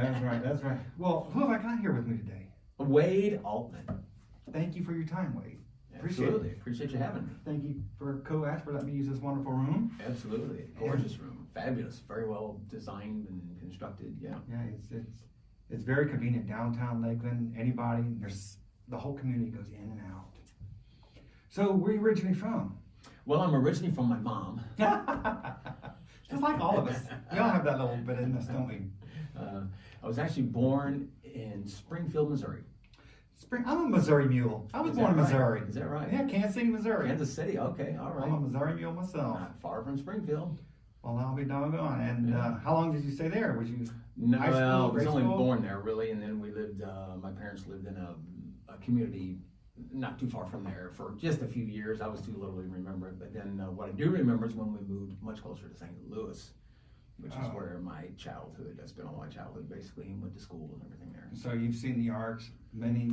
That's right, that's right. Well, who have I got here with me today? Wade Altman. Thank you for your time, Wade. Absolutely. Appreciate you having me. Thank you for COhatch for letting me use this wonderful room. Absolutely. Gorgeous room. Fabulous. Very well designed and constructed. Yeah. Yeah, it's very convenient. Downtown Lakeland, anybody, the whole community goes in and out. So where are you originally from? Well, I'm originally from my mom. Just like all of us. We all have that little bit in us, don't we? I was actually born in Springfield, Missouri. I'm a Missouri mule. I was born in Missouri. Is that right? Yeah, Kansas City, Missouri. Kansas City. Okay. All right. I'm a Missouri mule myself. Not far from Springfield. Well, I'll be doggone. And how long did you stay there? Was you No, high school, well, I was grade only school? born there, really, and then we lived, my parents lived in a community not too far from there for just a few years. I was too little to remember it, but then what I do remember is when we moved much closer to St. Louis, which is where my childhood, I spent all my childhood basically, and went to school and everything there. So you've seen the Arcs many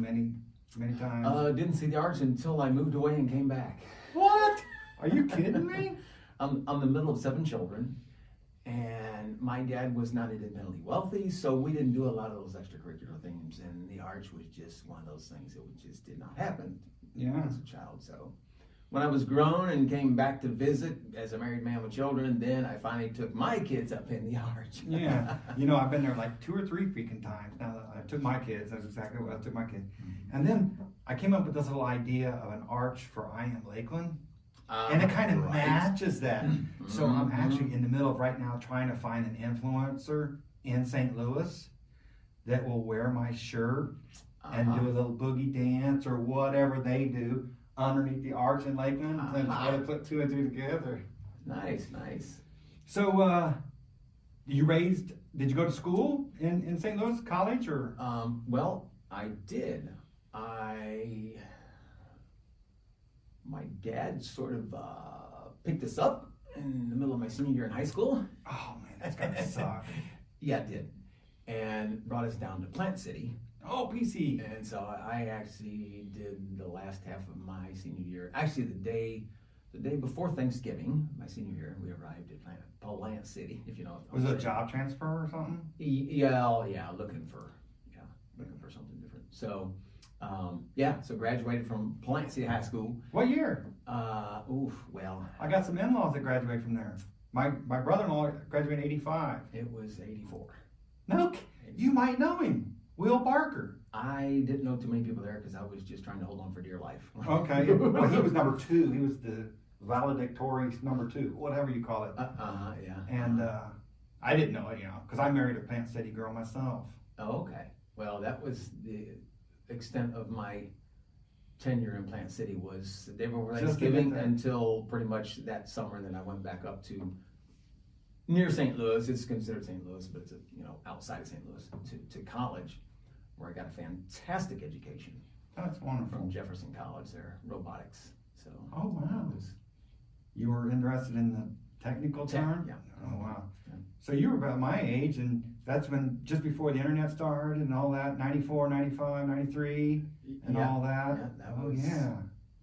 times? Didn't see the Arcs until I moved away and came back. What? Are you kidding me? I'm the middle of 7 children, and my dad was not independently wealthy, so we didn't do a lot of those extracurricular things, and the Arch was just one of those things that just did not happen as a child. So when I was grown and came back to visit as a married man with children, then I finally took my kids up in the Arch. Yeah. You know, I've been there like 2 or 3 freaking times. Now that I took my kids, that's exactly what I took my kids. And then I came up with this little idea of an arch for Am Lakeland. And it kind of matches that. So I'm actually in the middle of right now trying to find an influencer in St. Louis that will wear my shirt and do a little boogie dance or whatever they do underneath the arch in Lakeland and try to put 2 and 2 together. Nice. So did you go to school in St. Louis, college or? Well, I did. My dad sort of picked us up in the middle of my senior year in high school. Oh man, that's gotta suck. Yeah, it did. And brought us down to Plant City. Oh, PC. And so I actually did the last half of my senior year. Actually, the day before Thanksgiving, my senior year, we arrived at Plant City, if you know. Was it a job transfer or something? Yeah, looking for something different. So, so graduated from Plant City High School. What year? Well. I got some in-laws that graduate from there. My brother-in-law graduated in 85. It was 84. No, you might know him. Will Barker. I didn't know too many people there because I was just trying to hold on for dear life. Okay. Well, he was number 2. He was the valedictory number 2, whatever you call it. Yeah. And I didn't know it, because I married a Plant City girl myself. Oh, okay. Well, that was the extent of my tenure in Plant City was they were Thanksgiving until pretty much that summer. Then I went back up to near St. Louis. It's considered St. Louis, but it's outside of St. Louis to college, where I got a fantastic education. That's wonderful. From Jefferson College there, robotics. So. Oh wow. You were interested in the technical term? Yeah. Oh wow. Yeah. So you were about my age, and that's when just before the internet started and all that, 94, 95, 93, and all that.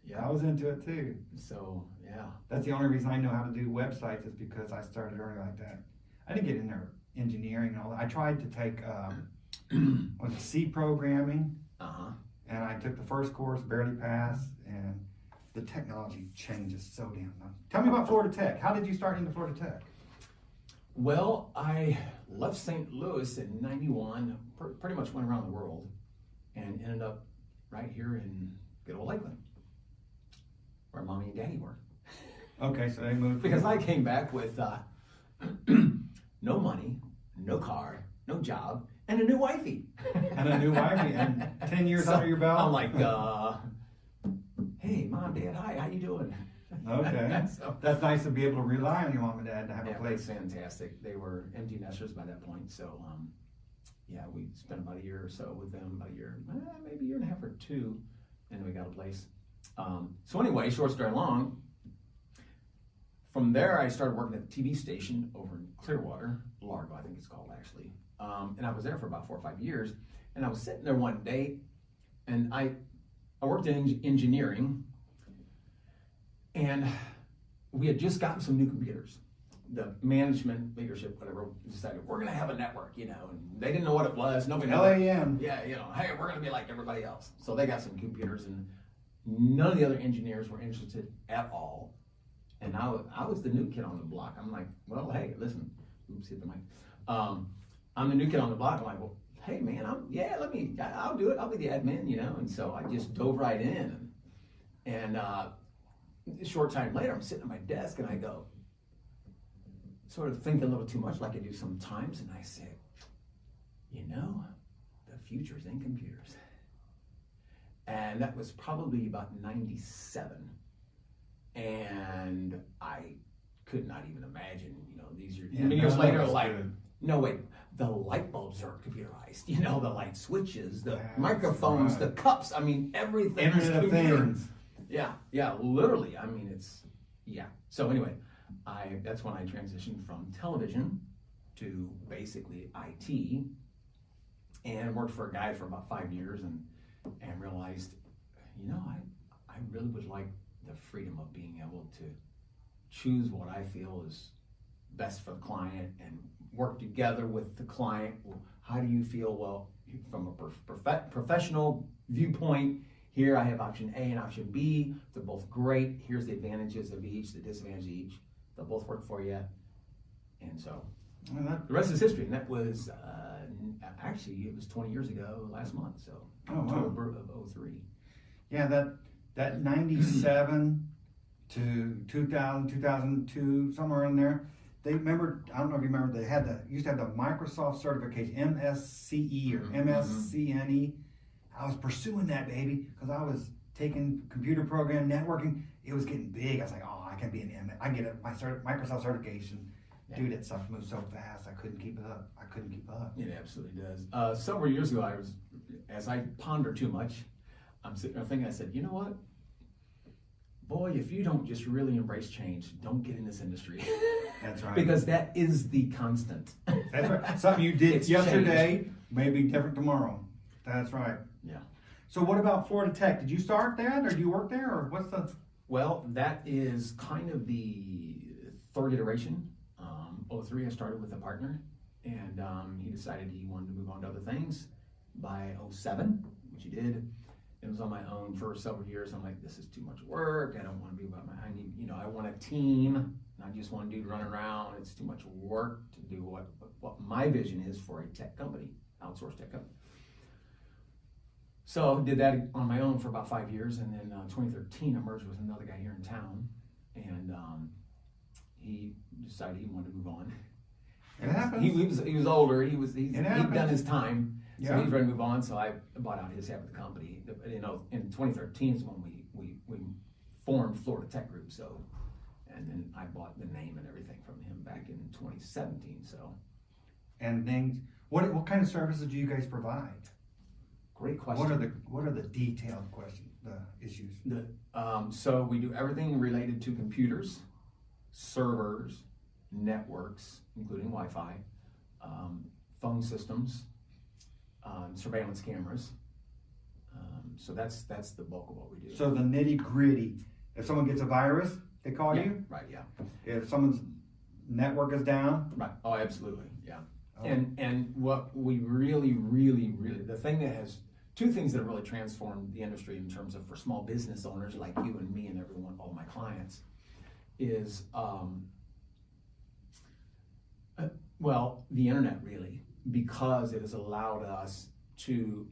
Yeah, I was into it too. So yeah. That's the only reason I know how to do websites is because I started early like that. I didn't get in there engineering and all that. I tried to take C programming, and I took the first course, barely passed, and the technology changes so damn much. Tell me about Florida Tech. How did you start into Florida Tech? Well, I left St. Louis in '91, pretty much went around the world, and ended up right here in good old Lakeland, where Mommy and Daddy were. Okay, so they moved. Because I came back with no money, no car, no job, and a new wifey. And 10 years under your belt? I'm like, hey, Mom, Dad, hi, how you doing? Okay. So, that's nice to be able to rely on your mom and dad to have a place. It was fantastic. They were empty nesters by that point, so we spent about a year or so with them, maybe a year and a half or 2, and then we got a place. So anyway, short story long, from there I started working at the TV station over in Clearwater, Largo, I think it's called actually, and I was there for about 4 or 5 years, and I was sitting there one day, and I worked in engineering, and we had just gotten some new computers. the management, leadership, whatever, decided we're going to have a network, you know, and they didn't know what it was. Nobody knew. LAM. Yeah, you know, hey, we're going to be like everybody else. So they got some computers, and none of the other engineers were interested at all. And I was the new kid on the block. I'm like, well, hey, listen, oops, hit the mic. I'm the new kid on the block. I'm like, well, hey, man, I'll do it. I'll be the admin, you know. And so I just dove right in. And a short time later, I'm sitting at my desk, and I go, sort of think a little too much, like I do sometimes, and I say, you know, the future's in computers. And that was probably about 97. And I could not even imagine, you know, these are, many years later, like, no, wait, the light bulbs are computerized, you know, the light switches, the microphones, right. the cups, I mean, everything is Internet of computer. Things. Yeah, literally, I mean, So anyway, that's when I transitioned from television to basically IT, and worked for a guy for about 5 years, and realized, you know, I really would like the freedom of being able to choose what I feel is best for the client and work together with the client. How do you feel? Well, from a professional viewpoint, here I have option A and option B. They're both great. Here's the advantages of each, the disadvantages of each. They'll both work for you. And so the rest is history. And that was, actually, it was 20 years ago last month. So October of 03. Yeah, that 97 to 2000, 2002, somewhere in there. They remember, I don't know if you remember, they used to have the Microsoft certification, MSCE or MSCNE. I was pursuing that, baby, because I was taking computer program networking. It was getting big. I was like, oh, I can be an M. I can get my Microsoft certification. Yeah. Dude, that stuff moves so fast. I couldn't keep it up. It absolutely does. Several years ago, as I ponder too much, I'm sitting there thinking, I said, you know what? Boy, if you don't just really embrace change, don't get in this industry. That's right. Because that is the constant. That's right. Something you did yesterday may be different tomorrow. That's right. Yeah. So what about Florida Tech? Did you start that, or do you work there, or what's the? Well, that is kind of the third iteration. 03, I started with a partner, and he decided he wanted to move on to other things. By 07, which he did, it was on my own for several years. I'm like, this is too much work. I don't want to be I want a team, not just one dude running around. It's too much work to do what my vision is for a tech company, outsourced tech company. So did that on my own for about 5 years, and then 2013 I merged with another guy here in town, and he decided he wanted to move on. It happens. He was older. He'd done his time, so Yeah. he's ready to move on. So I bought out his half of the company. You know, in 2013 is when we formed Florida Tech Group. So, and then I bought the name and everything from him back in 2017. So, and then what kind of services do you guys provide? Great question. What are the detailed questions, the issues? So we do everything related to computers, servers, networks, including Wi-Fi, phone systems, surveillance cameras. So that's the bulk of what we do. So the nitty gritty. If someone gets a virus, they call you? Right, yeah. If someone's network is down? Right, oh, absolutely, yeah. Oh. And what we really, the thing that has, two things that have really transformed the industry in terms of for small business owners like you and me and everyone, all my clients, is, the internet really, because it has allowed us to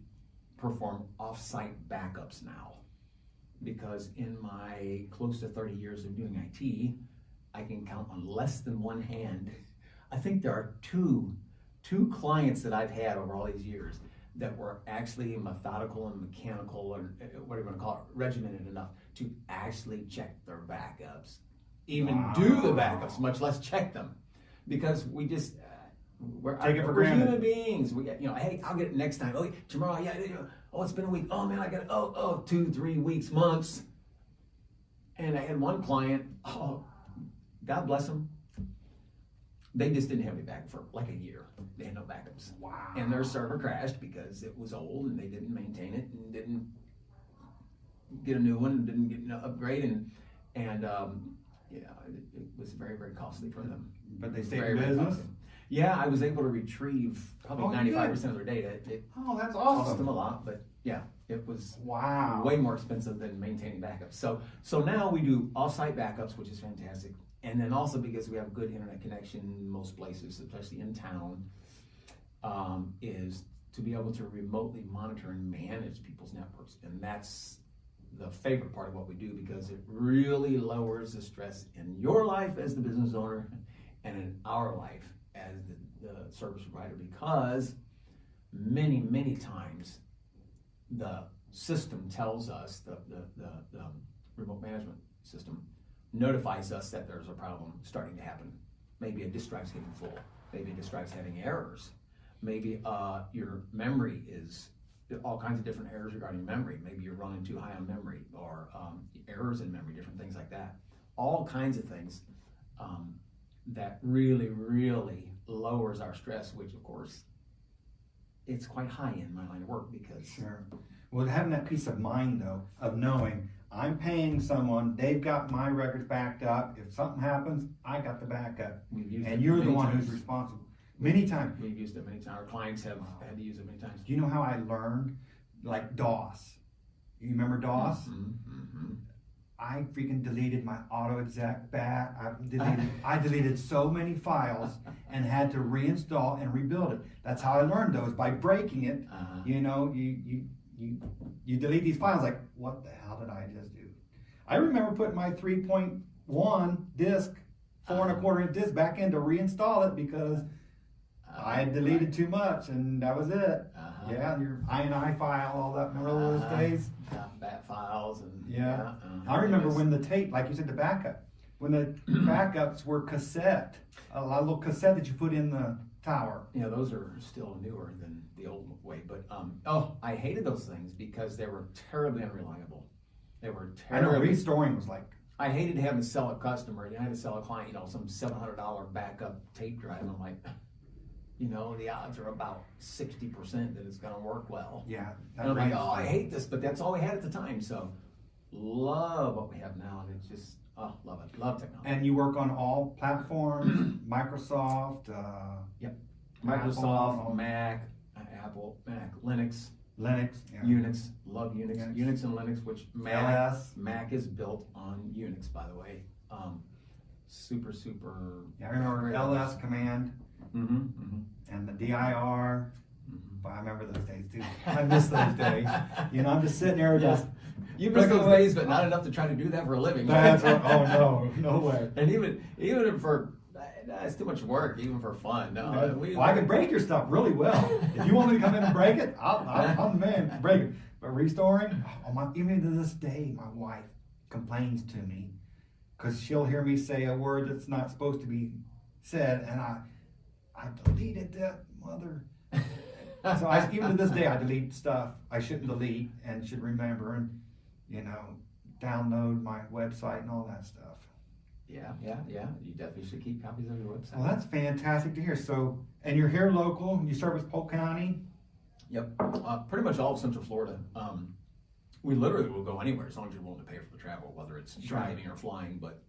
perform off-site backups now. Because in my close to 30 years of doing IT, I can count on less than one hand. I think there are two clients that I've had over all these years that were actually methodical and mechanical, or what do you want to call it, regimented enough to actually check their backups. Even do the backups, much less check them. Because we just, we're human beings. We, hey, I'll get it next time. Oh, tomorrow, yeah. Oh, it's been a week. Oh man, I got it. 2, 3 weeks, months. And I had one client, God bless them. They just didn't have any backup for like a year. They had no backups. Wow. And their server crashed because it was old and they didn't maintain it and didn't get a new one and didn't get an upgrade. And it was very, very costly for them. But they stayed very in business? popular. Yeah, I was able to retrieve probably Oh, 95% of their data. It Oh, that's cost them awesome. a lot, but yeah, it was Wow. way more expensive than maintaining backups. So now we do off-site backups, which is fantastic. And then also because we have a good internet connection in most places, especially in town, is to be able to remotely monitor and manage people's networks. And that's the favorite part of what we do, because it really lowers the stress in your life as the business owner and in our life as the service provider, because many times the system tells us, the remote management system notifies us that there's a problem starting to happen. Maybe a disk drive's getting full, maybe a disk drive's having errors, maybe your memory is all kinds of different errors regarding memory. Maybe you're running too high on memory, or errors in memory, different things like that. All kinds of things that really lowers our stress, which of course it's quite high in my line of work because. Sure. Well, having that peace of mind though, of knowing I'm paying someone, they've got my records backed up. If something happens, I got the backup. We've used And it you're the many one times. who's responsible. Many times. We've used it many times. Our clients have had to use it many times. Do you know how I learned? Like DOS. You remember DOS? Mm-hmm. I freaking deleted my auto exec bat. I deleted so many files and had to reinstall and rebuild it. That's how I learned those, by breaking it. You know, you delete these files, like, what the hell did I just do? I remember putting my 3.1 disc, 4 1/4 inch disc back in to reinstall it because I had deleted too much, and that was it. Yeah, your INI file, all that. Remember those days? Bat files and Yeah. I remember when the tape, like you said, the backup, when the backups were cassette, a little cassette that you put in the tower. Yeah, those are still newer than the old way, but I hated those things because they were terribly unreliable. They were I know terribly. restoring was like, I hated having to sell a customer. I had to sell a client, some $700 backup tape drive. And I'm like, the odds are about 60% that it's going to work well. yeah. And I'm like, I hate this, but that's all we had at the time. So love what we have now, and it's just, love it. Love technology. And you work on all platforms, Microsoft, Yep. Apple, Microsoft, Mac, Apple, Mac, Linux, yeah. Unix. Love Unix. Unix. Unix and Linux, which LS. Mac is built on Unix, by the way. Super. Yeah, I remember great. LS command Mm-hmm. and the DIR. But I remember those days too. I miss those days. I'm just sitting there just. You miss those days, but not enough to try to do that for a living. That's what, oh no way. And even for it's too much work, even for fun. No, Well, I can break your stuff really well. If you want me to come in and break it, I'm the man to break it. But restoring, even to this day, my wife complains to me because she'll hear me say a word that's not supposed to be said, and I deleted that, mother. So even to this day, I delete stuff I shouldn't delete and should remember, and download my website and all that stuff. Yeah. You definitely should keep copies of your website. Well, that's fantastic to hear. So, and you're here local. You service Polk County. Yep. Pretty much all of Central Florida. We literally will go anywhere as long as you're willing to pay for the travel, whether it's driving or flying. But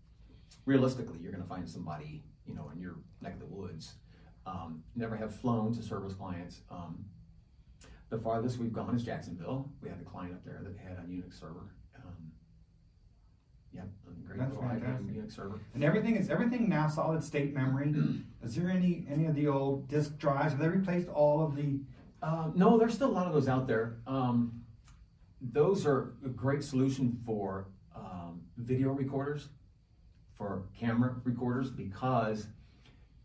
realistically, you're going to find somebody, in your neck of the woods. Never have flown to service clients. The farthest we've gone is Jacksonville. We had a client up there that had a Unix server. A great That's little IBM fantastic. Unix server. And everything now solid state memory. Is there any of the old disk drives? Have they replaced all of the? No, there's still a lot of those out there. Those are a great solution for video recorders, for camera recorders, because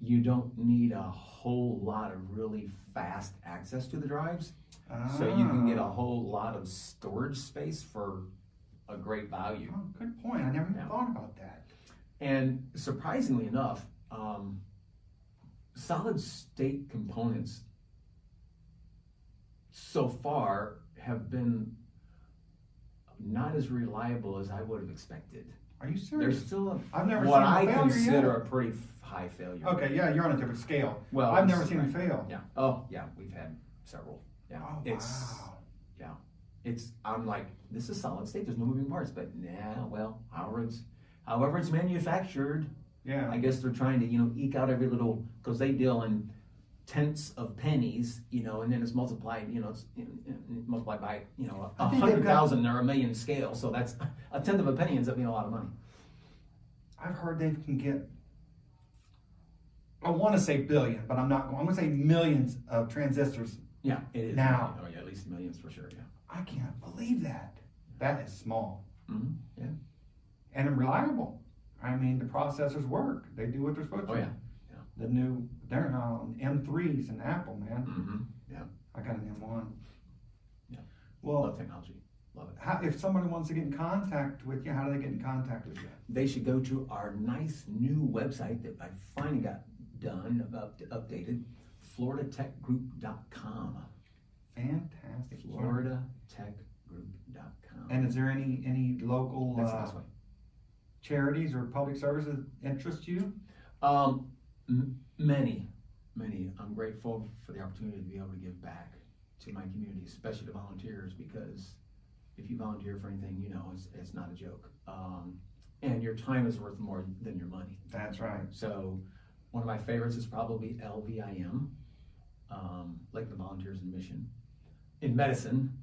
you don't need a whole lot of really fast access to the drives. So you can get a whole lot of storage space for a great value. Oh, good point. I never even thought about that. And surprisingly enough, solid state components so far have been not as reliable as I would have expected. Are you serious? There's still I've never what seen a I failure consider yet. a pretty high failure. Okay, yeah, you're on a different scale. Well, I've it's- never seen it fail. Yeah. Oh, yeah. We've had several. Yeah. Oh, wow. I'm like, this is solid state. There's no moving parts. But however it's manufactured, Yeah. I guess they're trying to, eke out every little, because they deal in tenths of pennies, and then it's multiplied, it's multiplied by, I think they've got- 100,000 or a million scale. So that's a tenth of a penny ends up being a lot of money. I've heard they can get, I want to say billion, but I'm going to say millions of transistors. Yeah, it is. Now. Oh yeah, at least millions for sure, yeah. I can't believe that. That is small. Mm-hmm. Yeah. And reliable. I mean, the processors work. They do what they're supposed to. Oh yeah. The new, they're M3s in Apple, man. Mm-hmm. Yeah. I got an M1. Yeah. Well, Love technology. Love it. if somebody wants to get in contact with you, how do they get in contact with you? They should go to our nice new website that I finally got done, updated, FloridaTechGroup.com. Fantastic. FloridaTechGroup.com. And is there any local That's the best way. charities or public services interest you? Many. I'm grateful for the opportunity to be able to give back to my community, especially to volunteers, because if you volunteer for anything, it's not a joke. And your time is worth more than your money. That's right. So one of my favorites is probably LVIM, Lakeland Volunteers in Mission. In medicine,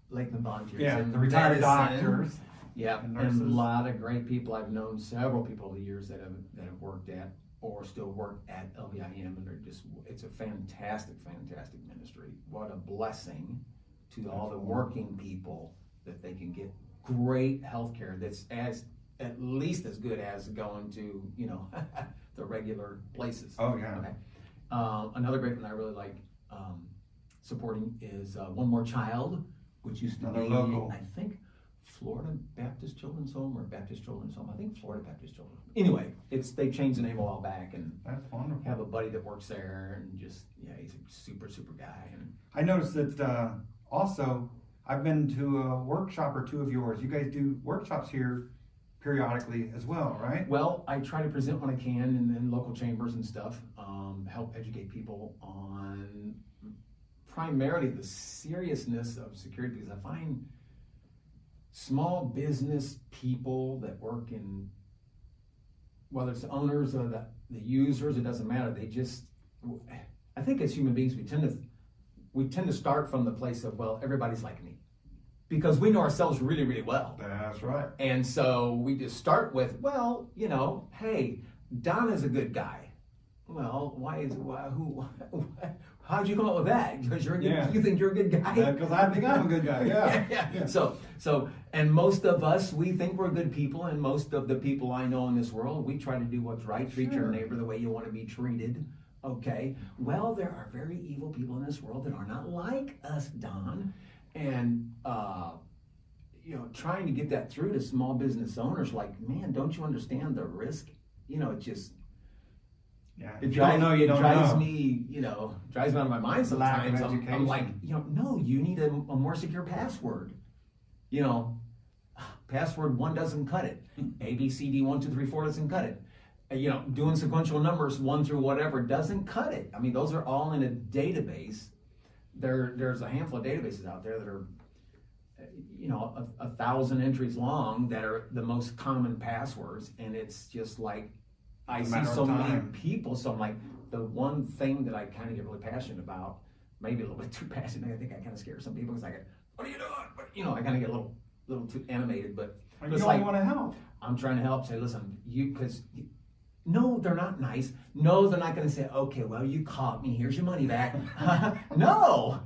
Lakeland Volunteers Yeah, in the retired medicine. doctors. Yeah, and and nurses. a lot of great people. I've known several people over the years that have worked at or still work at LVIM, and it's a fantastic ministry. What a blessing to all the working people that they can get great health care that's at least as good as going to, the regular places. Oh, yeah. Okay. Another great one I really like supporting is One More Child, which used to Another be, local. I think, Florida Baptist Children's Home or Baptist Children's Home. I think Florida Baptist Children's Home. Anyway, they changed the name a while back, and That's wonderful. have a buddy that works there, and he's a super guy. And I noticed that also, I've been to a workshop or two of yours. You guys do workshops here periodically as well, right? well, I try to present when I can in local chambers and stuff, help educate people on primarily the seriousness of security, because I find small business people that work in, whether it's the owners or the users, it doesn't matter. I think as human beings, we tend to start from the place of, well, everybody's like me, because we know ourselves really, really well. That's right. And so we just start with, well, hey, Don is a good guy. Well, how'd you come up with that? Because you think you're a good guy? Because I think I'm a good guy. Yeah. Yeah. So, and most of us, we think we're good people, and most of the people I know in this world, we try to do what's right, treat your neighbor the way you want to be treated. Okay. Well, there are very evil people in this world that are not like us, Don, and trying to get that through to small business owners, like, man, don't you understand the risk? It just. Yeah. It If you don't know, you don't drives know. me, drives me out of my mind Lack of sometimes. I'm education. like, no, you need a more secure password. Password 1 doesn't cut it. A, B, C, D, 1, 2, 3, 4 doesn't cut it. Doing sequential numbers 1 through whatever doesn't cut it. I mean, those are all in a database. There's a handful of databases out there that are, 1,000 entries long that are the most common passwords, and it's just like, I see so many people, so I'm like, the one thing that I kind of get really passionate about, maybe a little bit too passionate, I think I kind of scare some people, because I get, what are you doing? I kind of get a little too animated, but You it's only like, want to help. I'm trying to help, say, listen, no, they're not nice. No, they're not going to say, okay, well, you caught me, here's your money back. No,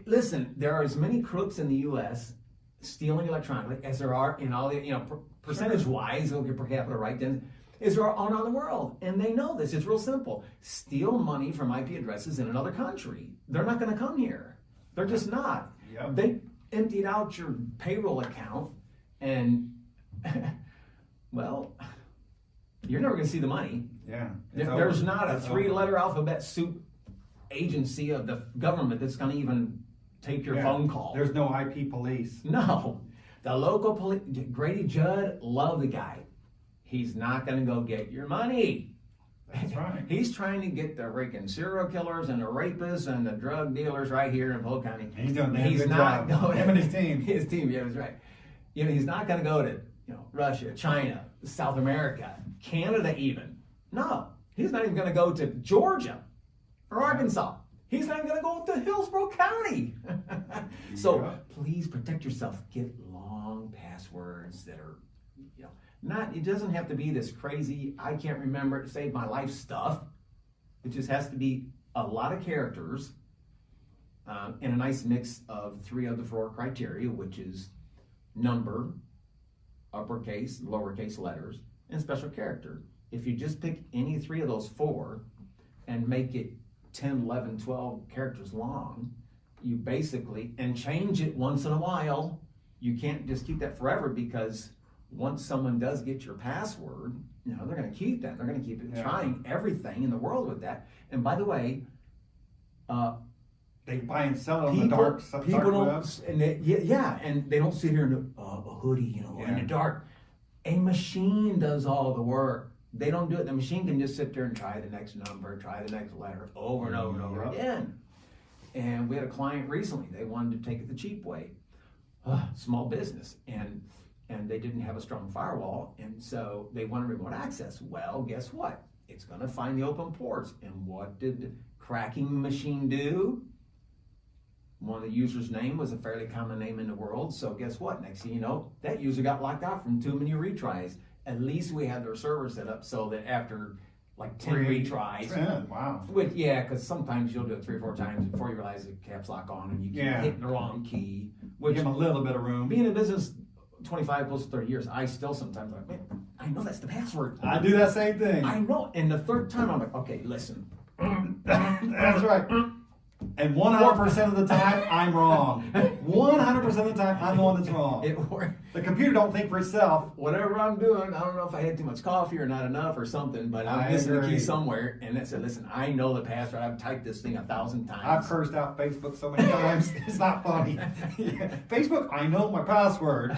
listen, there are as many crooks in the U.S. stealing electronically as there are in all the, percentage-wise, okay, per capita, right, then, is there all around the world, and they know this. It's real simple. Steal money from IP addresses in another country. They're not going to come here. They're just not. Yep. They emptied out your payroll account, and well, you're never going to see the money. Yeah. There's not a 3-letter alphabet soup agency of the government that's going to even take your phone call. There's no IP police. No. The local police, Grady Judd, love the guy. He's not going to go get your money. That's right. He's trying to get the freaking serial killers and the rapists and the drug dealers right here in Polk County. He's doing a He's good not job. going. Him and his team. His team, yeah, that's right. He's not going to go to Russia, China, South America. Canada even. No, he's not even going to go to Georgia or Arkansas. He's not even going to go to Hillsborough County. So please protect yourself. Get long passwords that are, it doesn't have to be this crazy, I can't remember to save my life stuff. It just has to be a lot of characters and a nice mix of 3 of the 4 criteria, which is number, uppercase, lowercase letters, and special character. If you just pick any 3 of those 4 and make it 10, 11, 12 characters long, you basically, and change it once in a while. You can't just keep that forever, because once someone does get your password, they're going to keep that. They're going to keep it, trying everything in the world with that. And by the way, they buy and sell it on the dark web. And and they don't sit here in a hoodie, in the dark. A machine does all the work. They don't do it. The machine can just sit there and try the next number, try the next letter over and over and over again. And we had a client recently. They wanted to take it the cheap way. Small business. And they didn't have a strong firewall. And so they wanted remote access. Well, guess what? It's going to find the open ports. And what did the cracking machine do? One of the users' name was a fairly common name in the world. So guess what? Next thing you know, that user got locked out from too many retries. At least we had their server set up so that after like 10 retries. 10, wow. Because sometimes you'll do it 3 or 4 times before you realize the caps lock on and you keep hitting the wrong key. Which, give them a little bit of room. Being in business 25, close to 30 years, I still sometimes man, I know that's the password. I do that same thing. I know. And the 3rd time I'm like, okay, listen. That's right. And 100% of the time, I'm wrong. 100% of the time, I'm the one that's wrong. The computer don't think for itself. Whatever I'm doing, I don't know if I had too much coffee or not enough or something, but I'm missing the key somewhere. And it said, listen, I know the password. I've typed this thing 1,000 times. I've cursed out Facebook so many times. It's not funny. Facebook, I know my password.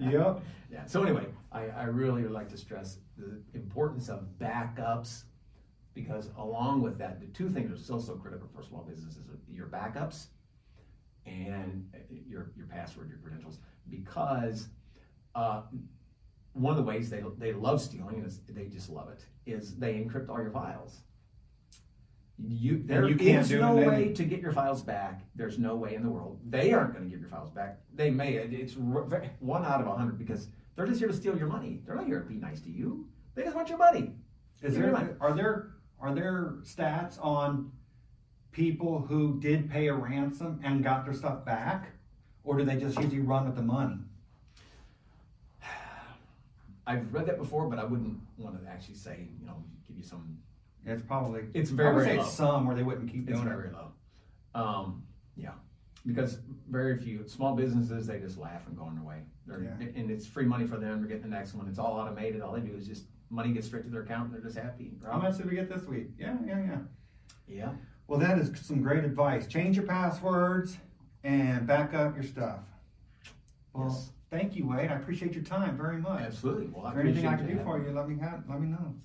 Yep. Yeah. So anyway, I really would like to stress the importance of backups. Because along with that, the 2 things are so critical for small businesses: your backups and your password, your credentials. Because one of the ways they love stealing, and they just love it, is they encrypt all your files. There is no way to get your files back. There's no way in the world. They aren't going to give your files back. They may. It's 1 out of 100, because they're just here to steal your money. They're not here to be nice to you. They just want your money. Are there stats on people who did pay a ransom and got their stuff back? Or do they just usually run with the money? I've read that before, but I wouldn't want to actually say, give you some. It's probably. It's very low. Some where they wouldn't keep doing it. It's very low. Because very few small businesses, they just laugh and go on their way. And it's free money for them. They're getting the next one. It's all automated. All they do is just money gets straight to their account and they're just happy. Right? How much did we get this week? Yeah. Well, that is some great advice. Change your passwords and back up your stuff. Well, thank you, Wade. I appreciate your time very much. Absolutely. Well, Is there anything I can do for you? Let me know.